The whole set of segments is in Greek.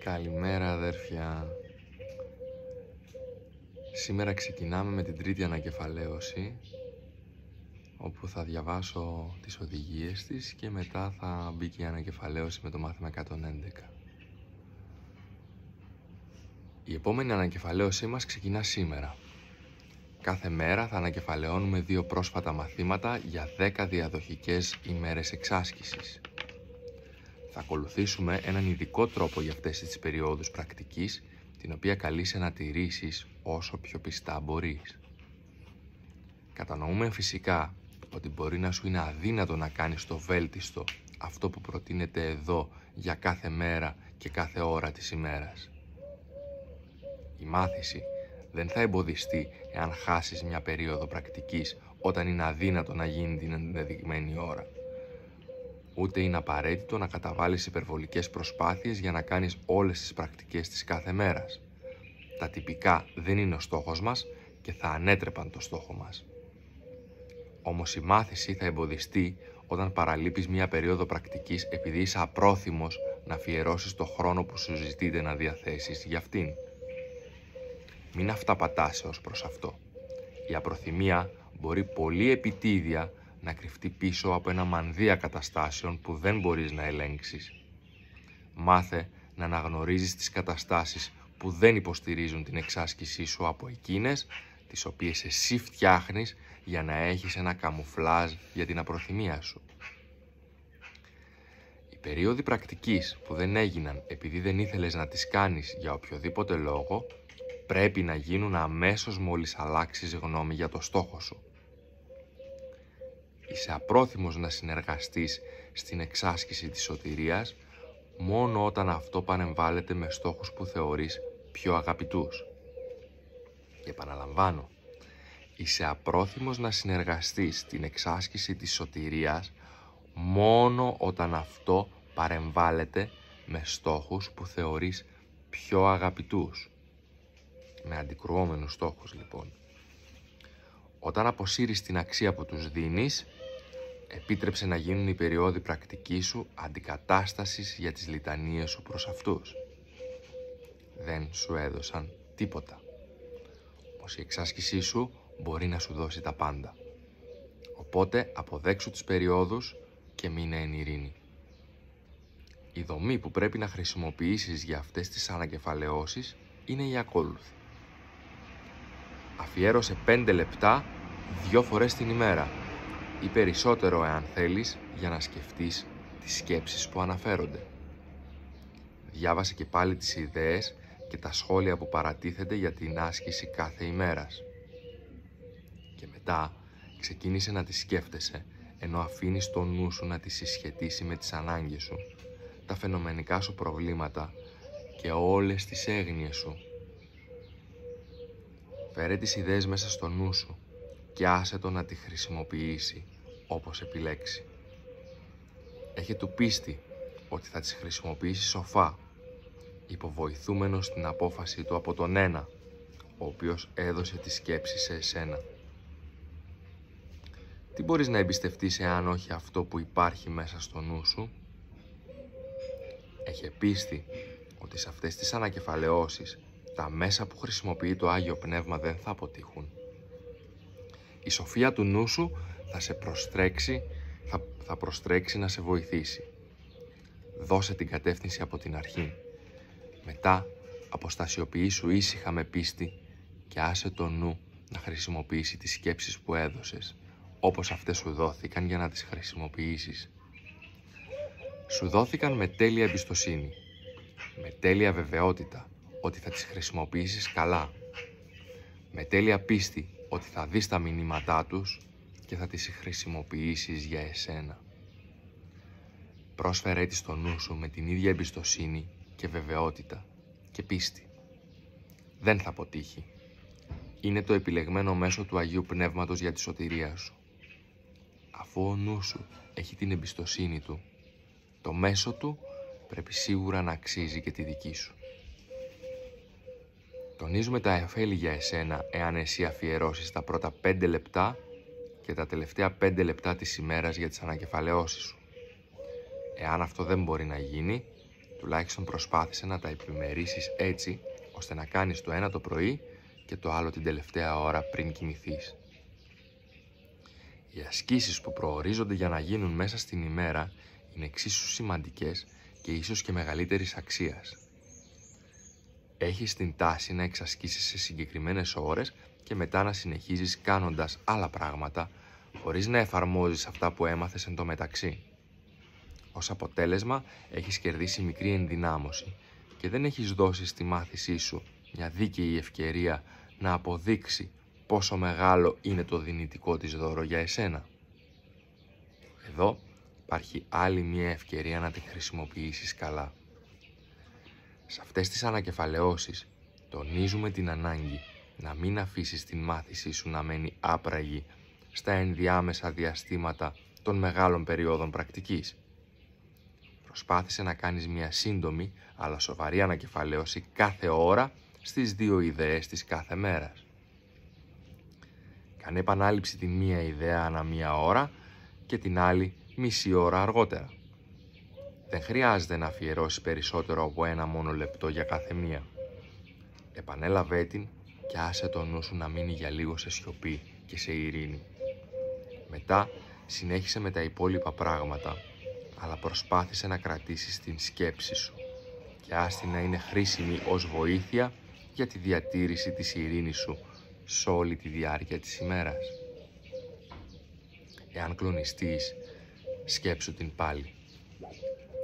Καλημέρα αδέρφια. Σήμερα ξεκινάμε με την τρίτη ανακεφαλαίωση, όπου θα διαβάσω τις οδηγίες της και μετά θα μπει και η ανακεφαλαίωση με το μάθημα 111. Η επόμενη ανακεφαλαίωσή μας ξεκινά σήμερα. Κάθε μέρα θα ανακεφαλαιώνουμε 2 πρόσφατα μαθήματα για 10 διαδοχικές ημέρες εξάσκησης. Θα ακολουθήσουμε έναν ειδικό τρόπο για αυτές τις περιόδους πρακτικής, την οποία καλείσαι να τηρήσεις όσο πιο πιστά μπορείς. Κατανοούμε φυσικά ότι μπορεί να σου είναι αδύνατο να κάνεις το βέλτιστο, αυτό που προτείνεται εδώ για κάθε μέρα και κάθε ώρα της ημέρας. Η μάθηση δεν θα εμποδιστεί εάν χάσεις μια περίοδο πρακτικής όταν είναι αδύνατο να γίνει την ενδεδειγμένη ώρα. Ούτε είναι απαραίτητο να καταβάλεις υπερβολικές προσπάθειες για να κάνεις όλες τις πρακτικές της κάθε μέρας. Τα τυπικά δεν είναι ο στόχος μας και θα ανέτρεπαν το στόχο μας. Όμως η μάθηση θα εμποδιστεί όταν παραλείπεις μια περίοδο πρακτικής επειδή είσαι απρόθυμος να αφιερώσεις το χρόνο που σου ζητείται να διαθέσεις για αυτήν. Μην αυταπατάσαι ως προς αυτό. Η απροθυμία μπορεί πολύ επιτίδια να κρυφτεί πίσω από ένα μανδύα καταστάσεων που δεν μπορείς να ελέγξεις. Μάθε να αναγνωρίζεις τις καταστάσεις που δεν υποστηρίζουν την εξάσκησή σου από εκείνες τις οποίες εσύ φτιάχνεις για να έχεις ένα καμουφλάζ για την απροθυμία σου. Οι περίοδοι πρακτικής που δεν έγιναν επειδή δεν ήθελες να τις κάνεις για οποιοδήποτε λόγο, πρέπει να γίνουν αμέσως μόλις αλλάξεις γνώμη για το στόχο σου. Είσαι απρόθυμος να συνεργαστείς στην εξάσκηση της σωτηρίας μόνο όταν αυτό παρεμβάλλεται με στόχους που θεωρείς πιο αγαπητούς. Και επαναλαμβάνω, είσαι απρόθυμος να συνεργαστείς στην εξάσκηση της σωτηρίας μόνο όταν αυτό παρεμβάλλεται με στόχους που θεωρείς πιο αγαπητούς. Με αντικρουόμενους στόχους λοιπόν. Όταν αποσύρεις την αξία που τους δίνεις, επίτρεψε να γίνουν οι περιόδοι πρακτικής σου αντικατάστασης για τις λιτανίες σου προς αυτούς. Δεν σου έδωσαν τίποτα. Όμως η εξάσκησή σου μπορεί να σου δώσει τα πάντα. Οπότε αποδέξου τις περιόδους και μείνε εν ειρήνη. Η δομή που πρέπει να χρησιμοποιήσεις για αυτές τις ανακεφαλαιώσεις είναι η ακόλουθη. Αφιέρωσε 5 λεπτά 2 φορές την ημέρα ή περισσότερο εάν θέλεις για να σκεφτείς τις σκέψεις που αναφέρονται. Διάβασε και πάλι τις ιδέες και τα σχόλια που παρατίθεται για την άσκηση κάθε ημέρας. Και μετά ξεκίνησε να τις σκέφτεσαι ενώ αφήνεις το νου σου να τις συσχετίσει με τις ανάγκες σου, τα φαινομενικά σου προβλήματα και όλες τις έγνοιες σου. Φέρε τις ιδέες μέσα στο νου σου και άσε το να τη χρησιμοποιήσει όπως επιλέξει. Έχε του πίστη ότι θα τις χρησιμοποιήσει σοφά, υποβοηθούμενος στην απόφαση του από τον ένα, ο οποίος έδωσε τη σκέψη σε εσένα. Τι μπορείς να εμπιστευτείς εάν όχι αυτό που υπάρχει μέσα στο νου σου? Έχε πίστη ότι σε αυτές τις ανακεφαλαιώσεις τα μέσα που χρησιμοποιεί το Άγιο Πνεύμα δεν θα αποτύχουν. Η σοφία του νου σου θα προστρέξει να σε βοηθήσει. Δώσε την κατεύθυνση από την αρχή. Μετά αποστασιοποιήσου ήσυχα με πίστη και άσε το νου να χρησιμοποιήσει τις σκέψεις που έδωσες, όπως αυτές σου δόθηκαν για να τις χρησιμοποιήσεις. Σου δόθηκαν με τέλεια εμπιστοσύνη, με τέλεια βεβαιότητα ότι θα τις χρησιμοποιήσεις καλά, με τέλεια πίστη ότι θα δεις τα μηνύματά τους και θα τις χρησιμοποιήσεις για εσένα. Πρόσφερε τη στο νου σου με την ίδια εμπιστοσύνη και βεβαιότητα και πίστη. Δεν θα αποτύχει. Είναι το επιλεγμένο μέσο του Αγίου Πνεύματος για τη σωτηρία σου. Αφού ο νου σου έχει την εμπιστοσύνη του, το μέσο του πρέπει σίγουρα να αξίζει και τη δική σου. Τονίζουμε τα ωφέλη για εσένα εάν εσύ αφιερώσεις τα πρώτα 5 λεπτά και τα τελευταία 5 λεπτά της ημέρας για τις ανακεφαλαιώσεις σου. Εάν αυτό δεν μπορεί να γίνει, Τουλάχιστον προσπάθησε να τα επιμερίσεις έτσι, ώστε να κάνεις το ένα το πρωί και το άλλο την τελευταία ώρα πριν κοιμηθείς. Οι ασκήσεις που προορίζονται για να γίνουν μέσα στην ημέρα είναι εξίσου σημαντικές και ίσως και μεγαλύτερης αξίας. Έχεις την τάση να εξασκήσεις σε συγκεκριμένες ώρες και μετά να συνεχίζεις κάνοντας άλλα πράγματα, χωρίς να εφαρμόζεις αυτά που έμαθες εν τω μεταξύ. Ως αποτέλεσμα, έχεις κερδίσει μικρή ενδυνάμωση και δεν έχεις δώσει στη μάθησή σου μια δίκαιη ευκαιρία να αποδείξει πόσο μεγάλο είναι το δυνητικό της δώρο για εσένα. Εδώ υπάρχει άλλη μια ευκαιρία να τη χρησιμοποιήσεις καλά. Σε αυτές τις ανακεφαλαιώσεις τονίζουμε την ανάγκη να μην αφήσεις την μάθησή σου να μένει άπραγη στα ενδιάμεσα διαστήματα των μεγάλων περιόδων πρακτικής. Προσπάθησε να κάνεις μια σύντομη αλλά σοβαρή ανακεφαλαίωση κάθε ώρα στις 2 ιδέες της κάθε μέρας. Κάνε επανάληψη την μία ιδέα ανά μία ώρα και την άλλη μισή ώρα αργότερα. Δεν χρειάζεται να αφιερώσεις περισσότερο από 1 μόνο λεπτό για κάθε μία. Επανέλαβέ την και άσε το νου σου να μείνει για λίγο σε σιωπή και σε ειρήνη. Μετά συνέχισε με τα υπόλοιπα πράγματα, αλλά προσπάθησε να κρατήσεις την σκέψη σου και άστη να είναι χρήσιμη ως βοήθεια για τη διατήρηση της ειρήνης σου σε όλη τη διάρκεια της ημέρας. Εάν κλονιστείς, σκέψου την πάλι.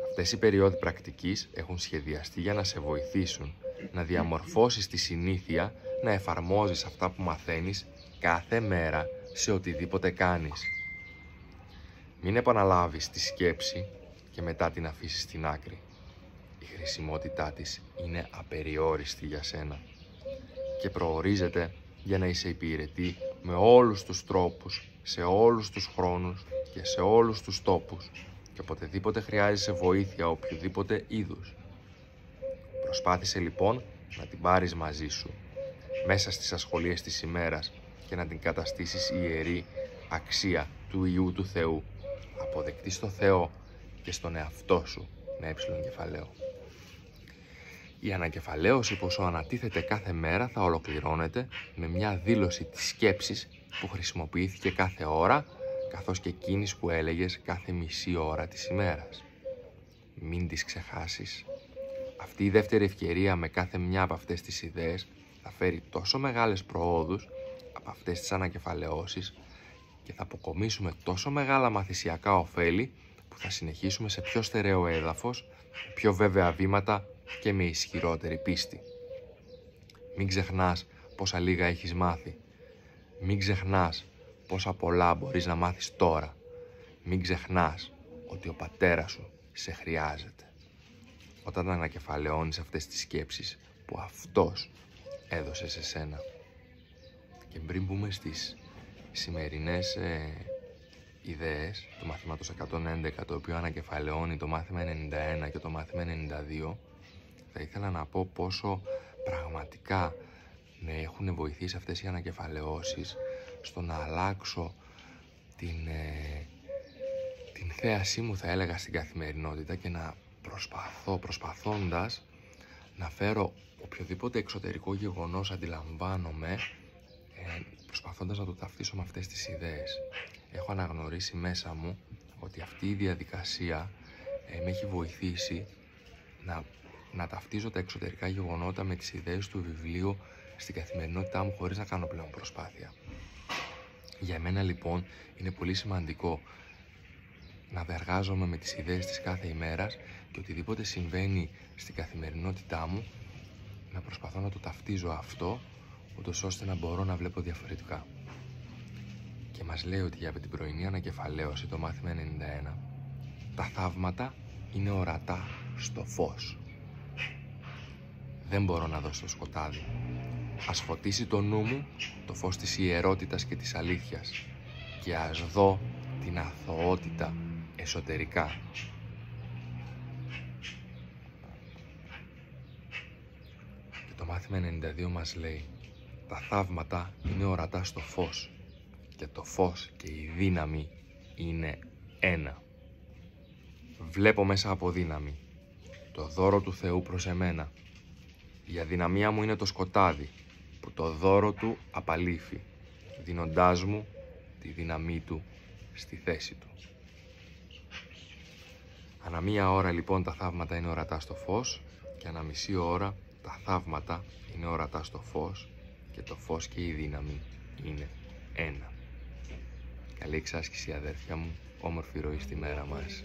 Αυτές οι περίοδοι πρακτικής έχουν σχεδιαστεί για να σε βοηθήσουν να διαμορφώσεις τη συνήθεια να εφαρμόζεις αυτά που μαθαίνεις κάθε μέρα σε οτιδήποτε κάνεις. Μην επαναλάβεις τη σκέψη και μετά την αφήσεις στην άκρη. Η χρησιμότητά της είναι απεριόριστη για σένα και προορίζεται για να είσαι υπηρετή με όλους τους τρόπους, σε όλους τους χρόνους και σε όλους τους τόπους και οποτεδήποτε χρειάζεσαι βοήθεια οποιοδήποτε είδους. Προσπάθησε λοιπόν να την πάρεις μαζί σου μέσα στις ασχολίες της ημέρας και να την καταστήσεις ιερή αξία του Υιού του Θεού, αποδεκτή στο Θεό και στον εαυτό σου με κεφαλαίο. Η ανακεφαλαίωση πόσο ανατίθεται κάθε μέρα θα ολοκληρώνεται με μια δήλωση της σκέψης που χρησιμοποιήθηκε κάθε ώρα, καθώς και εκείνης που έλεγες κάθε μισή ώρα της ημέρας. Μην τις ξεχάσεις. Αυτή η δεύτερη ευκαιρία με κάθε μια από αυτές τις ιδέες θα φέρει τόσο μεγάλες προόδους από αυτές τις ανακεφαλαιώσεις και θα αποκομίσουμε τόσο μεγάλα μαθησιακά ωφέλη που θα συνεχίσουμε σε πιο στερεό έδαφος, με πιο βέβαια βήματα και με ισχυρότερη πίστη. Μην ξεχνάς πόσα λίγα έχεις μάθει. Μην ξεχνάς πόσα πολλά μπορείς να μάθεις τώρα. Μην ξεχνάς ότι ο πατέρας σου σε χρειάζεται. Όταν ανακεφαλαιώνεις αυτές τις σκέψεις που αυτός έδωσε σε σένα. Και πριν μπούμε στις σημερινές ιδέες του μαθήματος 111, το οποίο ανακεφαλαιώνει το μάθημα 91 και το μάθημα 92, θα ήθελα να πω πόσο πραγματικά με έχουν βοηθήσει αυτές οι ανακεφαλαιώσεις στο να αλλάξω την θέασή μου, θα έλεγα, στην καθημερινότητα και να προσπαθώντας να φέρω οποιοδήποτε εξωτερικό γεγονός αντιλαμβάνομαι, προσπαθώντας να το ταυτίσω με αυτές τις ιδέες. Έχω αναγνωρίσει μέσα μου ότι αυτή η διαδικασία με έχει βοηθήσει να ταυτίζω τα εξωτερικά γεγονότα με τις ιδέες του βιβλίου στην καθημερινότητά μου χωρίς να κάνω πλέον προσπάθεια. Για μένα λοιπόν είναι πολύ σημαντικό να εργάζομαι με τις ιδέες της κάθε ημέρας και οτιδήποτε συμβαίνει στην καθημερινότητά μου να προσπαθώ να το ταυτίζω αυτό, ούτως ώστε να μπορώ να βλέπω διαφορετικά. Και μας λέει ότι για την πρωινή ανακεφαλαίωση, το μάθημα 91, τα θαύματα είναι ορατά στο φως. Δεν μπορώ να δω στο σκοτάδι. Ας φωτίσει το νου μου το φως της ιερότητας και της αλήθειας και ας δω την αθωότητα εσωτερικά. Και το μάθημα 92 μας λέει: τα θαύματα είναι ορατά στο φως και το φως και η δύναμη είναι ένα. Βλέπω μέσα από δύναμη. το δώρο του Θεού προς εμένα. Η αδυναμία μου είναι το σκοτάδι που το δώρο του απαλήφει, δίνοντάς μου τη δύναμή του στη θέση του. Ανά μία ώρα λοιπόν τα θαύματα είναι ορατά στο φως και ανά μισή ώρα τα θαύματα είναι ορατά στο φως και το φως και η δύναμη είναι ένα. Καλή εξάσκηση, αδέρφια μου, όμορφη ροή στη μέρα μας.